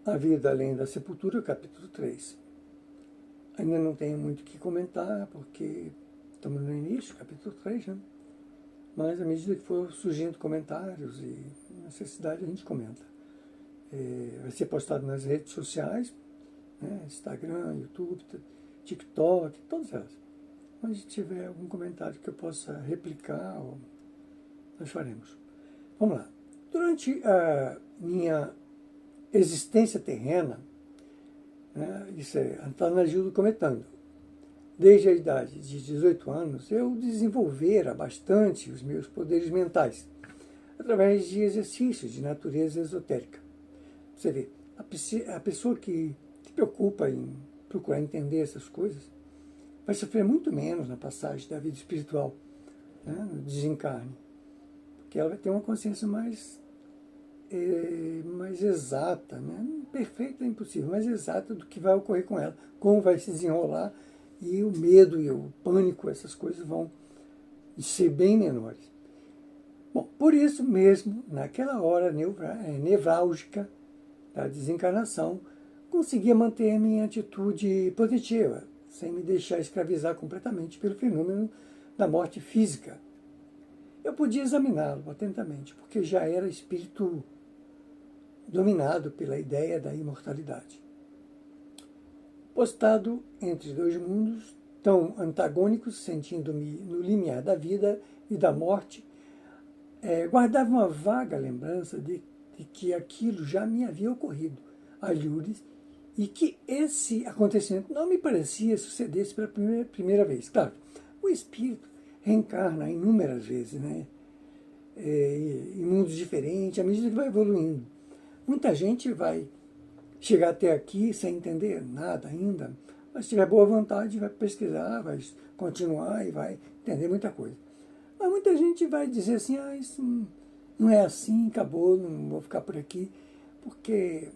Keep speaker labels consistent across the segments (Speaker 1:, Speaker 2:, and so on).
Speaker 1: A Vida Além da Sepultura, capítulo 3. Ainda não tenho muito o que comentar, porque estamos no início, capítulo 3, né? Mas à medida que for surgindo comentários e necessidade, a gente comenta. Vai ser postado nas redes sociais, né? Instagram, YouTube, TikTok, todas elas. Onde tiver algum comentário que eu possa replicar, nós faremos. Vamos lá. Durante a minha existência terrena, né, isso está na Gildo comentando, desde a idade de 18 anos, eu desenvolvera bastante os meus poderes mentais, através de exercícios de natureza esotérica. Você vê, a pessoa que se preocupa em procurar entender essas coisas, vai sofrer muito menos na passagem da vida espiritual, né, no desencarne, porque ela vai ter uma consciência mais exata, né? Perfeita é impossível, mais exata do que vai ocorrer com ela, como vai se desenrolar, e o medo e o pânico, essas coisas vão ser bem menores. Bom, por isso mesmo, naquela hora nevrálgica da desencarnação, conseguia manter minha atitude positiva, sem me deixar escravizar completamente pelo fenômeno da morte física. Eu podia examiná-lo atentamente, porque já era espírito dominado pela ideia da imortalidade. Postado entre dois mundos tão antagônicos, sentindo-me no limiar da vida e da morte, guardava uma vaga lembrança de que aquilo já me havia ocorrido a Lourdes e que esse acontecimento não me parecia suceder-se pela primeira vez. Claro, o espírito reencarna inúmeras vezes, né? Em mundos diferentes, à medida que vai evoluindo. Muita gente vai chegar até aqui sem entender nada ainda, mas se tiver boa vontade, vai pesquisar, vai continuar e vai entender muita coisa. Mas muita gente vai dizer assim, isso não é assim, acabou, não vou ficar por aqui, porque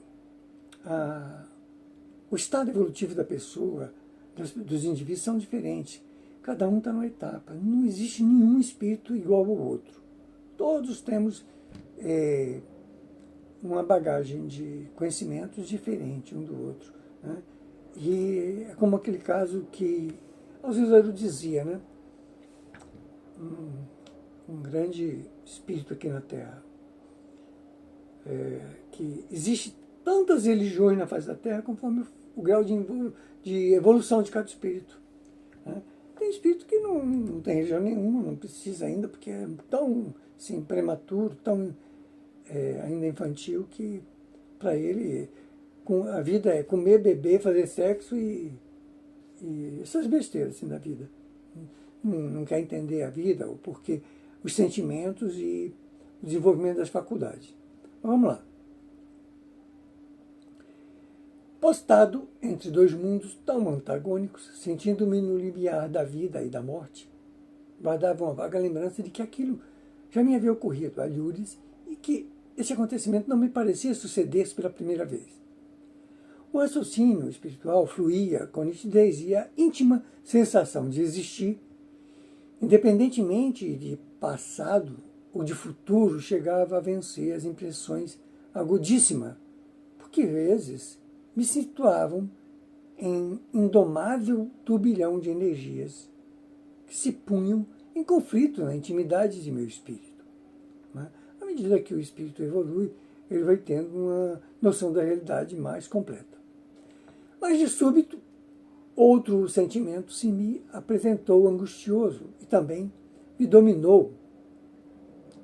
Speaker 1: o estado evolutivo da pessoa, dos indivíduos, são diferentes. Cada um está numa etapa. Não existe nenhum espírito igual ao outro. Todos temos uma bagagem de conhecimentos diferente um do outro, né? E é como aquele caso que Alcísaro dizia, né? Um grande espírito aqui na Terra, que existe tantas religiões na face da Terra conforme o grau de evolução de cada espírito, né? Tem espírito que não tem religião nenhuma, não precisa ainda, porque é tão assim, prematuro, tão ainda infantil, que para ele a vida é comer, beber, fazer sexo e essas besteiras assim, da vida. Não quer entender a vida, o porquê, os sentimentos e o desenvolvimento das faculdades. Mas vamos lá. Postado entre dois mundos tão antagônicos, sentindo-me no limiar da vida e da morte, guardava uma vaga lembrança de que aquilo já me havia ocorrido a Lourdes e que esse acontecimento não me parecia suceder-se pela primeira vez. O raciocínio espiritual fluía com nitidez e a íntima sensação de existir, independentemente de passado ou de futuro, chegava a vencer as impressões agudíssimas, porque vezes me situavam em indomável turbilhão de energias que se punham em conflito na intimidade de meu espírito. À medida que o espírito evolui, ele vai tendo uma noção da realidade mais completa. Mas de súbito, outro sentimento se me apresentou angustioso e também me dominou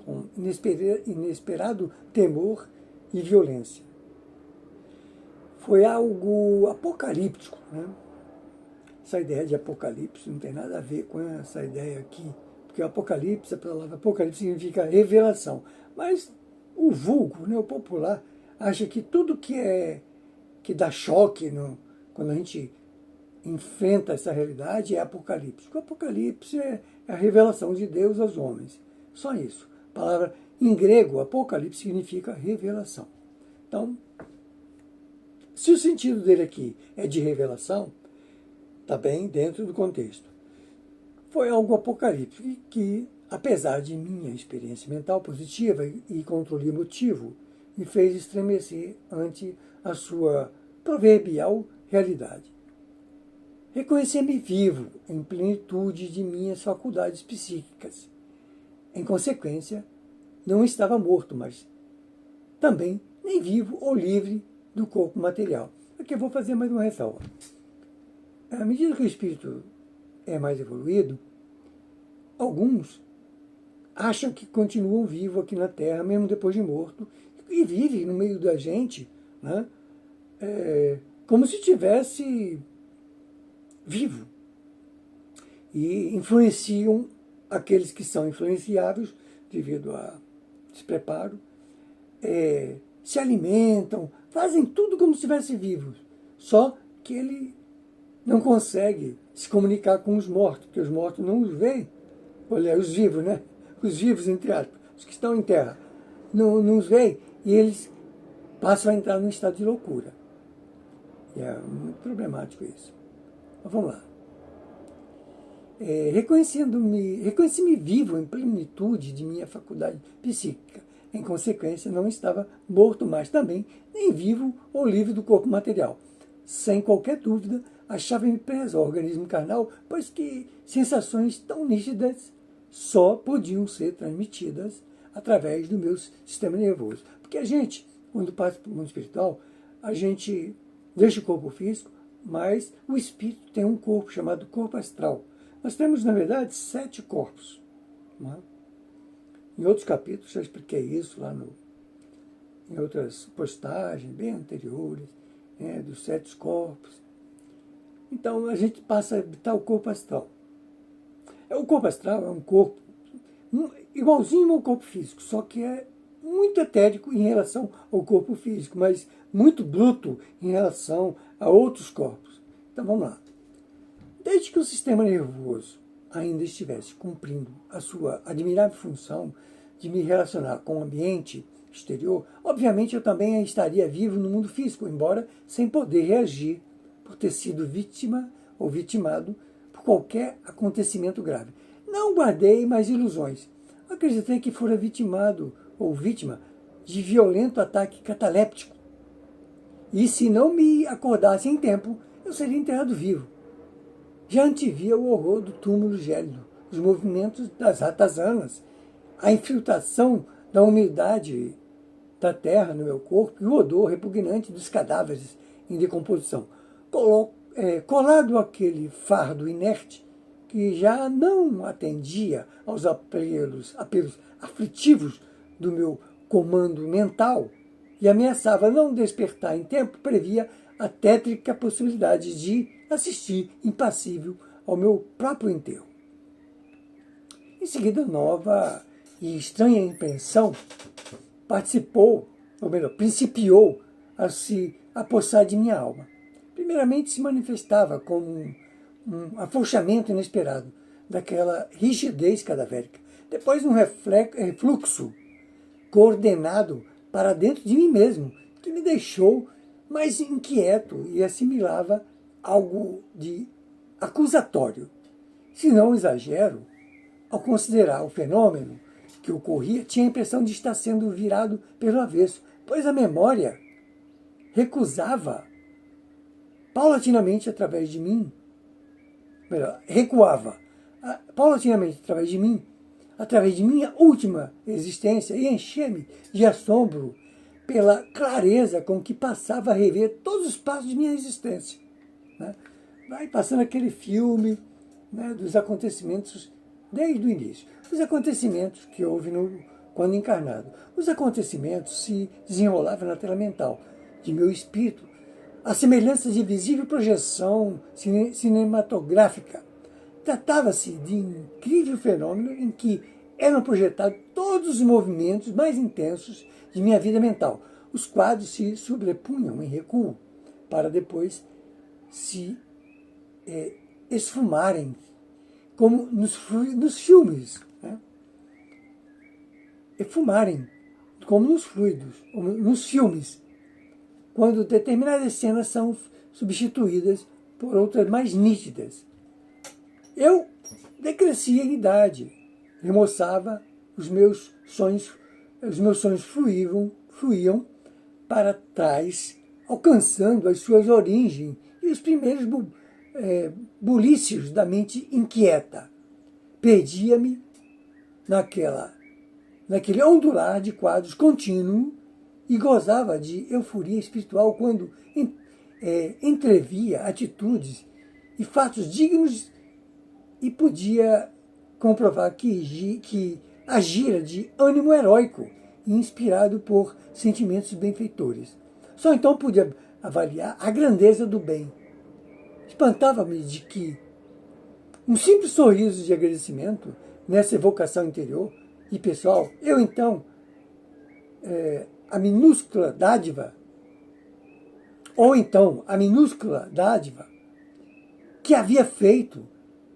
Speaker 1: com inesperado temor e violência. Foi algo apocalíptico, né? Essa ideia de apocalipse não tem nada a ver com essa ideia aqui, porque o apocalipse, a palavra apocalipse significa revelação. Mas o vulgo, né, o popular, acha que tudo que dá choque quando a gente enfrenta essa realidade é apocalipse. O apocalipse é a revelação de Deus aos homens. Só isso. A palavra em grego, apocalipse, significa revelação. Então, se o sentido dele aqui é de revelação, está bem dentro do contexto. Foi algo apocalíptico que, apesar de minha experiência mental positiva e controle emotivo me fez estremecer ante a sua proverbial realidade. Reconhecer-me vivo em plenitude de minhas faculdades psíquicas. Em consequência, não estava morto, mas também nem vivo ou livre do corpo material. Aqui eu vou fazer mais uma ressalva. À medida que o espírito é mais evoluído, alguns acham que continuam vivos aqui na Terra, mesmo depois de morto, e vivem no meio da gente, né, como se estivesse vivo. E influenciam aqueles que são influenciáveis devido a despreparo, se alimentam, fazem tudo como se estivessem vivos. Só que ele não consegue se comunicar com os mortos, porque os mortos não os veem. Olha, os vivos, né? Os vivos, entre aspas, os que estão em terra, não os veem, e eles passam a entrar num estado de loucura. E é muito problemático isso. Mas vamos lá. Reconheci-me vivo em plenitude de minha faculdade psíquica. Em consequência, não estava morto mais também, nem vivo ou livre do corpo material. Sem qualquer dúvida, achava-me preso ao organismo carnal, pois que sensações tão nítidas só podiam ser transmitidas através do meu sistema nervoso. Porque a gente, quando passa para o mundo espiritual, a gente deixa o corpo físico, mas o espírito tem um corpo chamado corpo astral. Nós temos, na verdade, 7 corpos. Não é? Em outros capítulos já expliquei isso lá em outras postagens bem anteriores, dos 7 corpos. Então a gente passa a habitar o corpo astral. O corpo astral é um corpo igualzinho ao corpo físico, só que é muito etérico em relação ao corpo físico, mas muito bruto em relação a outros corpos. Então vamos lá. Desde que o sistema nervoso ainda estivesse cumprindo a sua admirável função de me relacionar com o ambiente exterior, obviamente eu também estaria vivo no mundo físico, embora sem poder reagir por ter sido vítima ou vitimado por qualquer acontecimento grave. Não guardei mais ilusões. Acreditei que fora vitimado ou vítima de violento ataque cataléptico. E se não me acordasse em tempo, eu seria enterrado vivo. Já antevia o horror do túmulo gélido, os movimentos das ratazanas, a infiltração da umidade da terra no meu corpo e o odor repugnante dos cadáveres em decomposição. Colado àquele fardo inerte que já não atendia aos apelos aflitivos do meu comando mental e ameaçava não despertar em tempo, previa a tétrica possibilidade de assistir impassível ao meu próprio enterro. Em seguida, nova e estranha impressão principiou a se apossar de minha alma. Primeiramente, se manifestava como um afrouxamento inesperado daquela rigidez cadavérica. Depois, um refluxo coordenado para dentro de mim mesmo, que me deixou mais inquieto e assimilava algo de acusatório. Se não exagero, ao considerar o fenômeno que ocorria, tinha a impressão de estar sendo virado pelo avesso, pois a memória recuava paulatinamente através de minha última existência, e enchia-me de assombro pela clareza com que passava a rever todos os passos de minha existência. Né? Vai passando aquele filme, né, dos acontecimentos desde o início. Os acontecimentos que houve quando encarnado. Os acontecimentos se desenrolavam na tela mental de meu espírito, a semelhança de visível projeção cinematográfica. Tratava-se de incrível fenômeno em que eram projetados todos os movimentos mais intensos de minha vida mental. Os quadros se sobrepunham em recuo, para depois se esfumarem, como nos filmes, né? Esfumarem, como nos fluidos, nos filmes, quando determinadas cenas são substituídas por outras mais nítidas. Eu decrescia em idade, remoçava, os meus sonhos fluíam para trás, alcançando as suas origens e os primeiros bulícios da mente inquieta. Perdia-me naquele ondular de quadros contínuo e gozava de euforia espiritual quando entrevia atitudes e fatos dignos e podia comprovar que agira de ânimo heróico e inspirado por sentimentos benfeitores. Só então podia avaliar a grandeza do bem. Espantava-me de que um simples sorriso de agradecimento nessa evocação interior e pessoal, eu então, a minúscula dádiva, que havia feito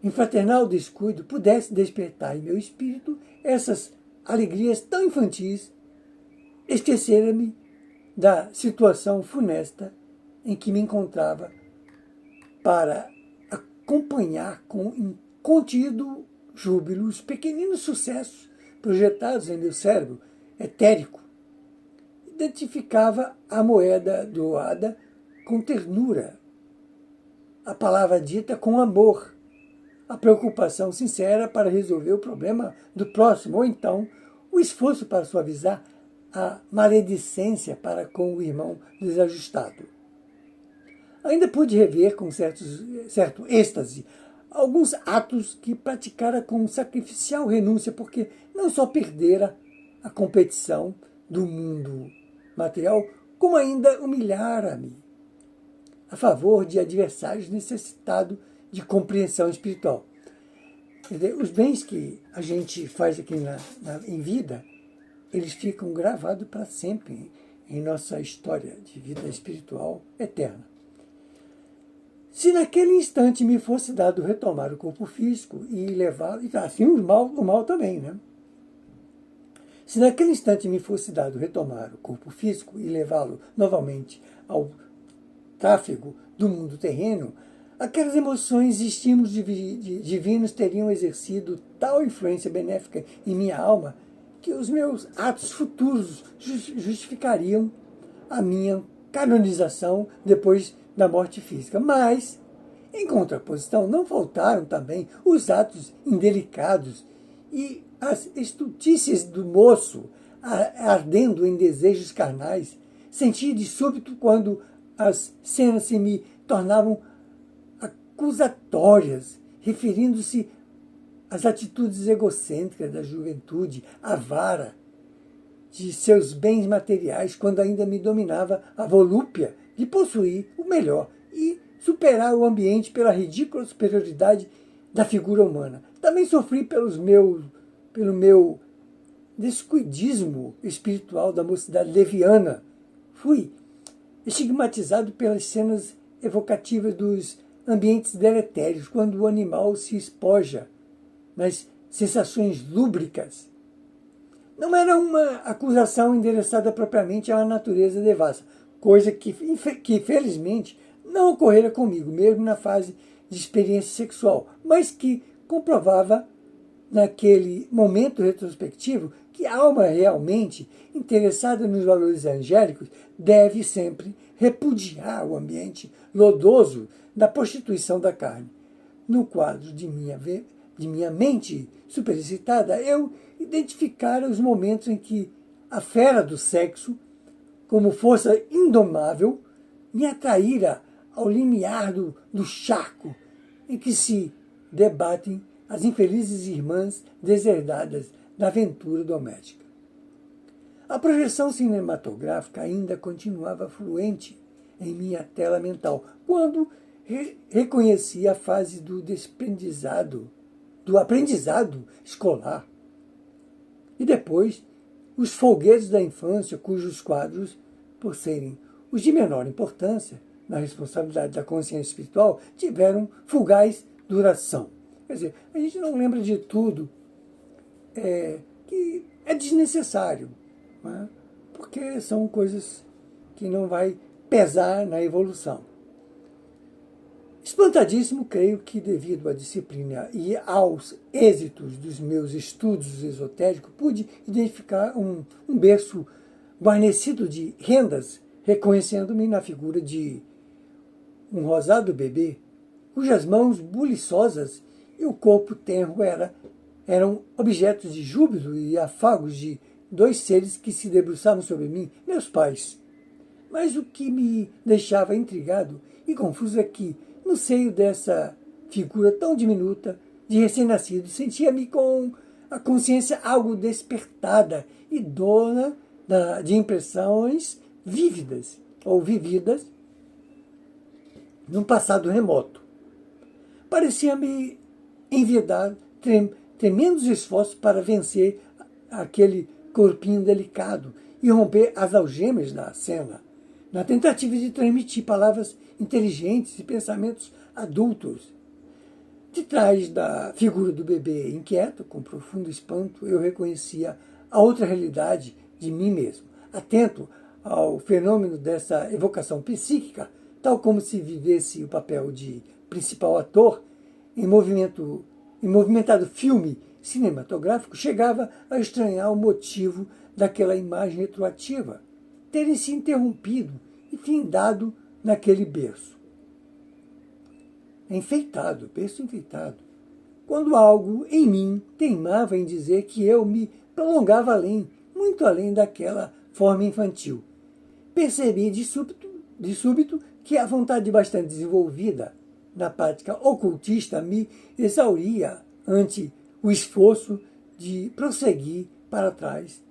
Speaker 1: em fraternal descuido, pudesse despertar em meu espírito essas alegrias tão infantis, esquecera-me da situação funesta em que me encontrava para acompanhar com incontido júbilo os pequeninos sucessos projetados em meu cérebro etérico. Identificava a moeda doada com ternura, a palavra dita com amor, a preocupação sincera para resolver o problema do próximo, ou então o esforço para suavizar a maledicência para com o irmão desajustado. Ainda pude rever com certo êxtase alguns atos que praticara com sacrificial renúncia, porque não só perdera a competição do mundo material, como ainda humilhara-me a favor de adversários necessitados de compreensão espiritual. Quer dizer, os bens que a gente faz aqui em vida, eles ficam gravados para sempre em nossa história de vida espiritual eterna. Se naquele instante me fosse dado retomar o corpo físico e levá-lo, e assim o mal também, né? Se naquele instante me fosse dado retomar o corpo físico e levá-lo novamente ao tráfego do mundo terreno, aquelas emoções e estímulos divinos teriam exercido tal influência benéfica em minha alma que os meus atos futuros justificariam a minha canonização depois da morte física. Mas, em contraposição, não faltaram também os atos indelicados e as estultícias do moço ardendo em desejos carnais. Senti de súbito quando as cenas se me tornavam acusatórias, referindo-se às atitudes egocêntricas da juventude, avara de seus bens materiais, quando ainda me dominava a volúpia de possuir o melhor e superar o ambiente pela ridícula superioridade da figura humana. Também sofri pelo meu descuidismo espiritual da mocidade leviana. Fui estigmatizado pelas cenas evocativas dos ambientes deletérios, quando o animal se espoja nas sensações lúbricas. Não era uma acusação endereçada propriamente à natureza devassa, coisa que felizmente não ocorrera comigo, mesmo na fase de experiência sexual, mas que comprovava, naquele momento retrospectivo, que a alma realmente interessada nos valores angélicos deve sempre repudiar o ambiente lodoso da prostituição da carne. No quadro de minha mente superexcitada, eu identificara os momentos em que a fera do sexo, como força indomável, me atraíra ao limiar do charco em que se debatem as infelizes irmãs deserdadas da aventura doméstica. A projeção cinematográfica ainda continuava fluente em minha tela mental, quando reconheci a fase do aprendizado escolar. E depois, os folguedos da infância, cujos quadros, por serem os de menor importância na responsabilidade da consciência espiritual, tiveram fugaz duração. Quer dizer, a gente não lembra de tudo que é desnecessário, né? Porque são coisas que não vai pesar na evolução. Espantadíssimo, creio que devido à disciplina e aos êxitos dos meus estudos esotéricos, pude identificar um berço guarnecido de rendas, reconhecendo-me na figura de um rosado bebê, cujas mãos buliçosas e o corpo tenro eram objetos de júbilo e afagos de dois seres que se debruçavam sobre mim, meus pais. Mas o que me deixava intrigado e confuso é que, no seio dessa figura tão diminuta, de recém-nascido, sentia-me com a consciência algo despertada e dona de impressões vívidas ou vividas num passado remoto. Parecia-me envidar tremendos esforços para vencer aquele corpinho delicado e romper as algemas da cena, na tentativa de transmitir palavras inteligentes e pensamentos adultos. De trás da figura do bebê inquieto, com profundo espanto, eu reconhecia a outra realidade de mim mesmo, atento ao fenômeno dessa evocação psíquica, tal como se vivesse o papel de principal ator em movimentado filme cinematográfico, chegava a estranhar o motivo daquela imagem retroativa terem se interrompido e findado naquele berço. Berço enfeitado, quando algo em mim teimava em dizer que eu me prolongava além, muito além daquela forma infantil. Percebi de súbito que a vontade bastante desenvolvida na prática ocultista me exauria ante o esforço de prosseguir para trás,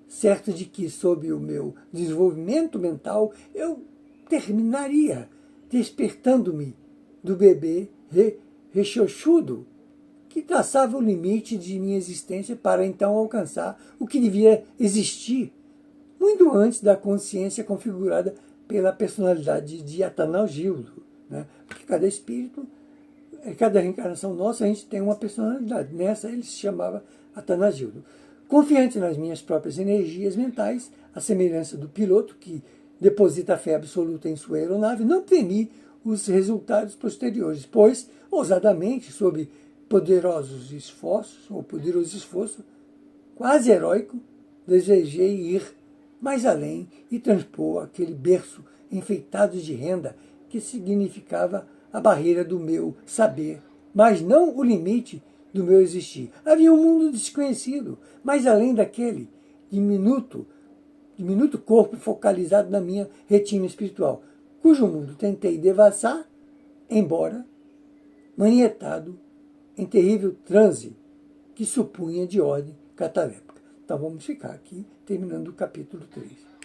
Speaker 1: certo de que, sob o meu desenvolvimento mental, eu terminaria despertando-me do bebê rechochudo que traçava o limite de minha existência para então alcançar o que devia existir, muito antes da consciência configurada pela personalidade de Atanagildo, né? Porque cada espírito, cada reencarnação nossa, a gente tem uma personalidade. Nessa ele se chamava Atanagildo. Confiante nas minhas próprias energias mentais, à semelhança do piloto que deposita a fé absoluta em sua aeronave, não temi os resultados posteriores, pois, ousadamente, sob poderoso esforço, quase heróico, desejei ir mais além e transpor aquele berço enfeitado de renda que significava a barreira do meu saber, mas não o limite do meu existir. Havia um mundo desconhecido, mais além daquele diminuto corpo focalizado na minha retina espiritual, cujo mundo tentei devassar, embora manietado em terrível transe que supunha de ordem cataléptica. Então vamos ficar aqui, terminando o capítulo 3.